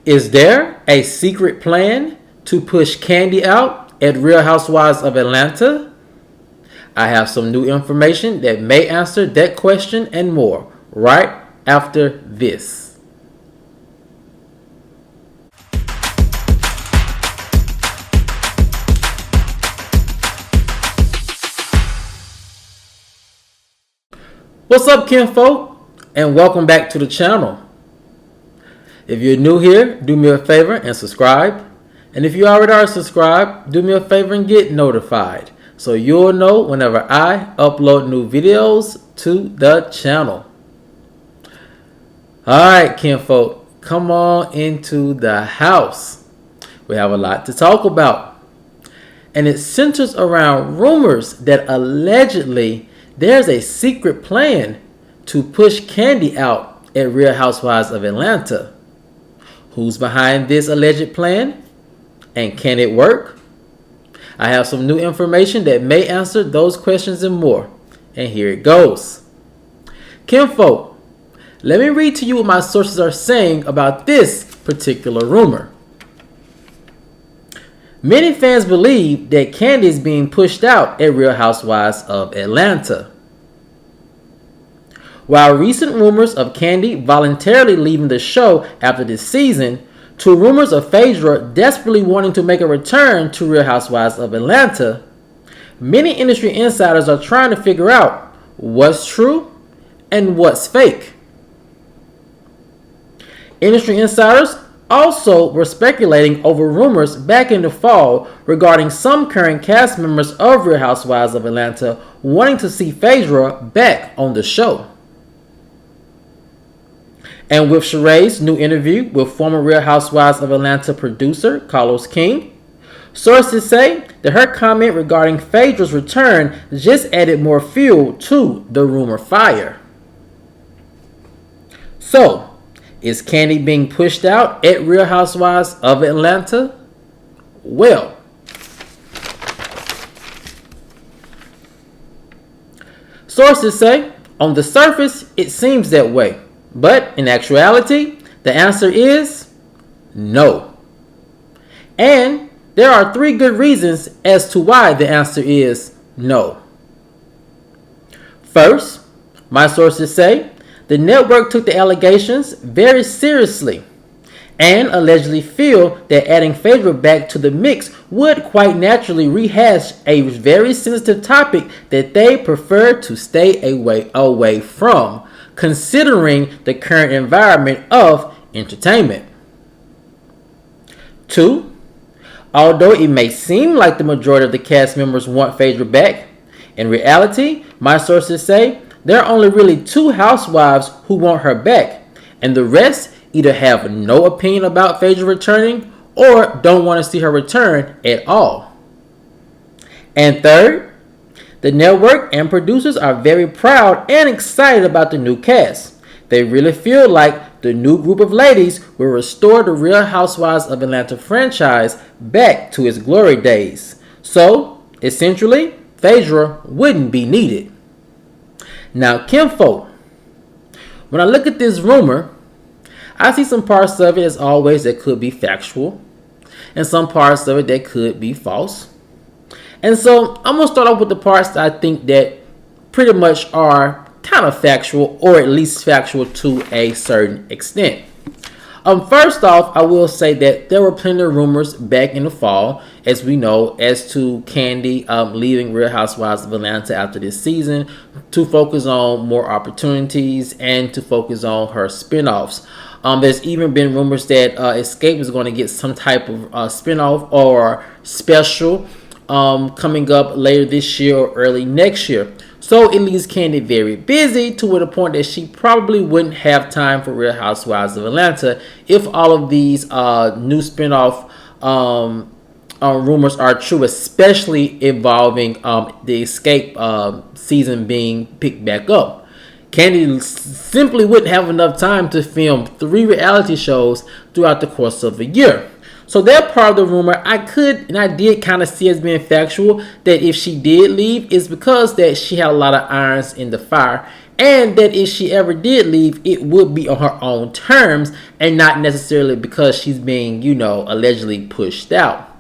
Is there a secret plan to push Kandi out at Real Housewives of Atlanta? I have some new information that may answer that question and more right after this. What's up, kinfolk, and welcome back to the channel. If you're new here, do me a favor and subscribe. And if you already are subscribed, do me a favor and get notified so you'll know whenever I upload new videos to the channel. Alright, kinfolk, come on into the house. We have a lot to talk about. And it centers around rumors that allegedly there's a secret plan to push Kandi out at Real Housewives of Atlanta. Who's behind this alleged plan? And can it work? I have some new information that may answer those questions and more. And here it goes. Kinfolk, let me read to you what my sources are saying about this particular rumor. Many fans believe that Kandi is being pushed out at Real Housewives of Atlanta. While recent rumors of Kandi voluntarily leaving the show after this season, to rumors of Phaedra desperately wanting to make a return to Real Housewives of Atlanta, many industry insiders are trying to figure out what's true and what's fake. Industry insiders also were speculating over rumors back in the fall regarding some current cast members of Real Housewives of Atlanta wanting to see Phaedra back on the show. And with Sheree's new interview with former Real Housewives of Atlanta producer Carlos King, sources say that her comment regarding Phaedra's return just added more fuel to the rumor fire. So, is Kandi being pushed out at Real Housewives of Atlanta? Well, sources say on the surface it seems that way, but in actuality the answer is no. And there are three good reasons as to why the answer is no. First, my sources say the network took the allegations very seriously and allegedly feel that adding Phaedra back to the mix would quite naturally rehash a very sensitive topic that they prefer to stay away from, considering the current environment of entertainment. 2, although it may seem like the majority of the cast members want Phaedra back, in reality, my sources say there are only really 2 housewives who want her back, and the rest either have no opinion about Phaedra returning or don't want to see her return at all. And third, the network and producers are very proud and excited about the new cast. They really feel like the new group of ladies will restore the Real Housewives of Atlanta franchise back to its glory days. So, essentially, Phaedra wouldn't be needed. Now, kinfolk, when I look at this rumor, I see some parts of it, as always, that could be factual, and some parts of it that could be false. And so I'm going to start off with the parts that I think that pretty much are kind of factual, or at least factual to a certain extent. First off, I will say that there were plenty of rumors back in the fall, as we know, as to Kandi leaving Real Housewives of Atlanta after this season to focus on more opportunities and to focus on her spinoffs. There's even been rumors that Escape is going to get some type of spinoff or special coming up later this year or early next year. So it leaves Kandi very busy to the point that she probably wouldn't have time for Real Housewives of Atlanta if all of these new spinoff rumors are true, especially involving the Escape season being picked back up. Kandi simply wouldn't have enough time to film 3 reality shows throughout the course of a year. So that part of the rumor, I did kind of see as being factual, that if she did leave, it's because that she had a lot of irons in the fire and that if she ever did leave, it would be on her own terms and not necessarily because she's being, allegedly pushed out.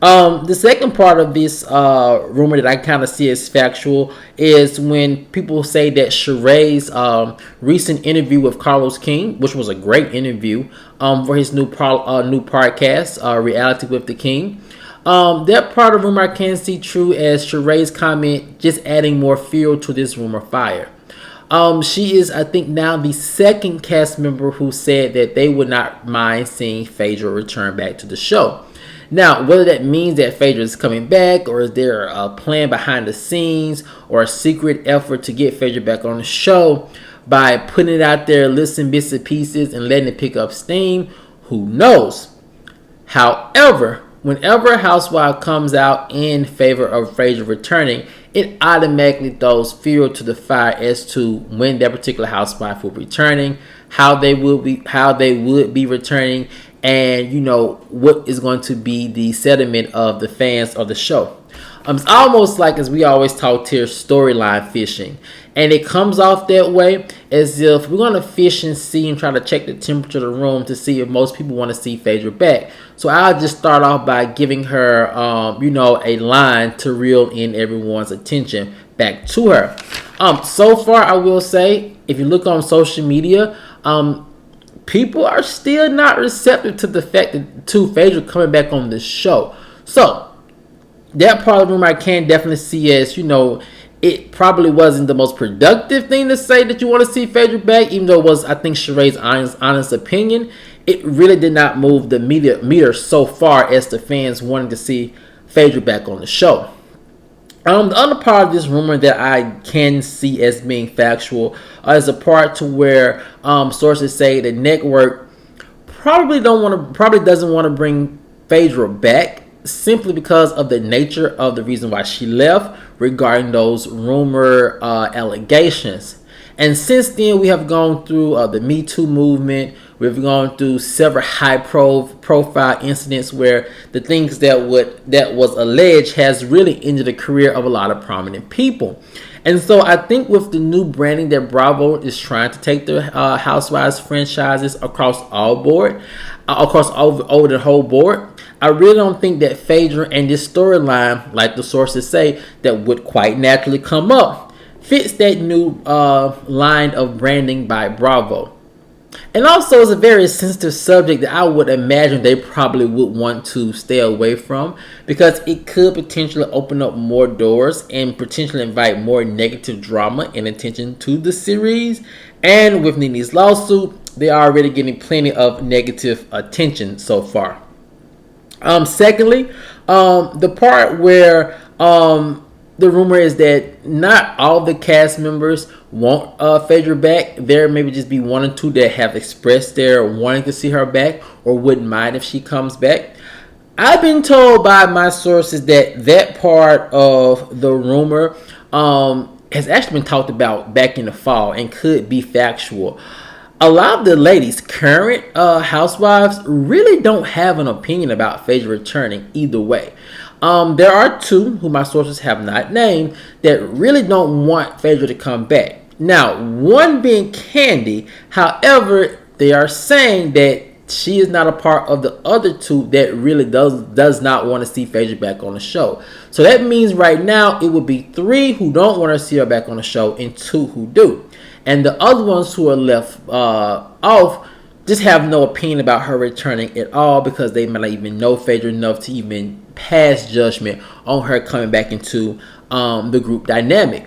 The second part of this rumor that I kind of see as factual is when people say that Sheree's recent interview with Carlos King, which was a great interview for his new podcast, Reality with the King. That part of the rumor I can see true as Sheree's comment just adding more fuel to this rumor fire. She is, I think, now the second cast member who said that they would not mind seeing Phaedra return back to the show. Now, whether that means that Phaedra is coming back, or is there a plan behind the scenes, or a secret effort to get Phaedra back on the show by putting it out there, listing bits and pieces, and letting it pick up steam, who knows? However, whenever a housewife comes out in favor of Phaedra returning, it automatically throws fuel to the fire as to when that particular housewife will be returning, how they would be returning, and what is going to be the sentiment of the fans of the show. It's almost like, as we always talk here, storyline fishing, and it comes off that way as if we're going to fish and see and try to check the temperature of the room to see if most people want to see Phaedra back. So I'll just start off by giving her a line to reel in everyone's attention back to her. So far, I will say, if you look on social media, people are still not receptive to the fact that Phaedra coming back on the show. So that part of the room I can definitely see as, it probably wasn't the most productive thing to say that you want to see Phaedra back, even though it was, I think, Sheree's honest opinion. It really did not move the meter so far as the fans wanting to see Phaedra back on the show. The other part of this rumor that I can see as being factual is a part to where sources say the network probably doesn't want to bring Phaedra back simply because of the nature of the reason why she left regarding those rumor allegations. And since then, we have gone through the Me Too movement. We've gone through several high-profile incidents where the things that was alleged has really ended the career of a lot of prominent people. And so I think with the new branding that Bravo is trying to take the Housewives franchises across over the whole board, I really don't think that Phaedra and this storyline, like the sources say, that would quite naturally come up, fits that new line of branding by Bravo. And also, it's a very sensitive subject that I would imagine they probably would want to stay away from, because it could potentially open up more doors and potentially invite more negative drama and attention to the series. And with Nene's lawsuit, they are already getting plenty of negative attention so far. Secondly, the part where the rumor is that not all the cast members want Phaedra back. There maybe just be one or two that have expressed their wanting to see her back or wouldn't mind if she comes back. I've been told by my sources that part of the rumor has actually been talked about back in the fall and could be factual. A lot of the ladies, current housewives, really don't have an opinion about Phaedra returning either way. There are two who my sources have not named that really don't want Phaedra to come back. Now, one being Kandi. However, they are saying that she is not a part of the other two that really does not want to see Phaedra back on the show. So that means right now it would be 3 who don't want to see her back on the show and 2 who do. And the other ones who are left off just have no opinion about her returning at all, because they might not even know Phaedra enough to even pass judgment on her coming back into the group dynamic.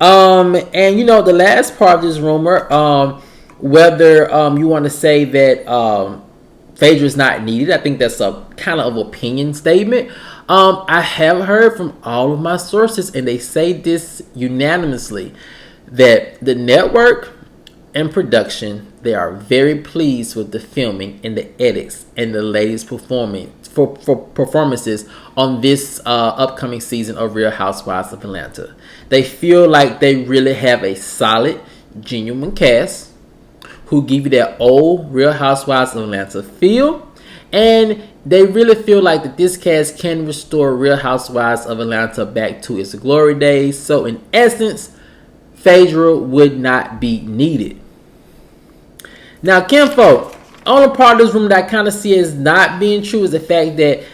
And the last part of this rumor, whether you want to say that Phaedra is not needed, I think that's a kind of opinion statement. I have heard from all of my sources, and they say this unanimously, that the network and production, they are very pleased with the filming and the edits and the ladies' performances on this upcoming season of Real Housewives of Atlanta. They feel like they really have a solid, genuine cast who give you that old Real Housewives of Atlanta feel, and they really feel like that this cast can restore Real Housewives of Atlanta back to its glory days. So in essence, Phaedra would not be needed. Now, kinfolk, only part of this room that I kind of see as not being true is the fact that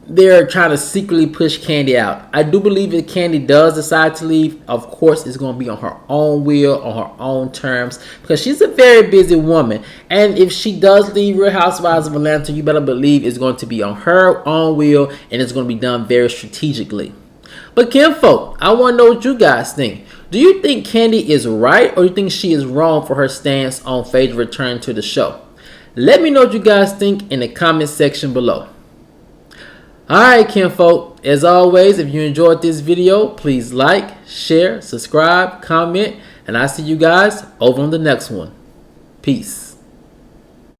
they're trying to secretly push Kandi out. I do believe if Kandi does decide to leave, of course it's going to be on her own will, on her own terms, because she's a very busy woman. And if she does leave Real Housewives of Atlanta, you better believe it's going to be on her own will, and it's going to be done very strategically. But kinfolk, I want to know what you guys think. Do you think Kandi is right, or do you think she is wrong for her stance on Phaedra returning to the show? Let me know what you guys think in the comment section below. Alright, kinfolk, as always, if you enjoyed this video, please like, share, subscribe, comment, and I'll see you guys over on the next one. Peace.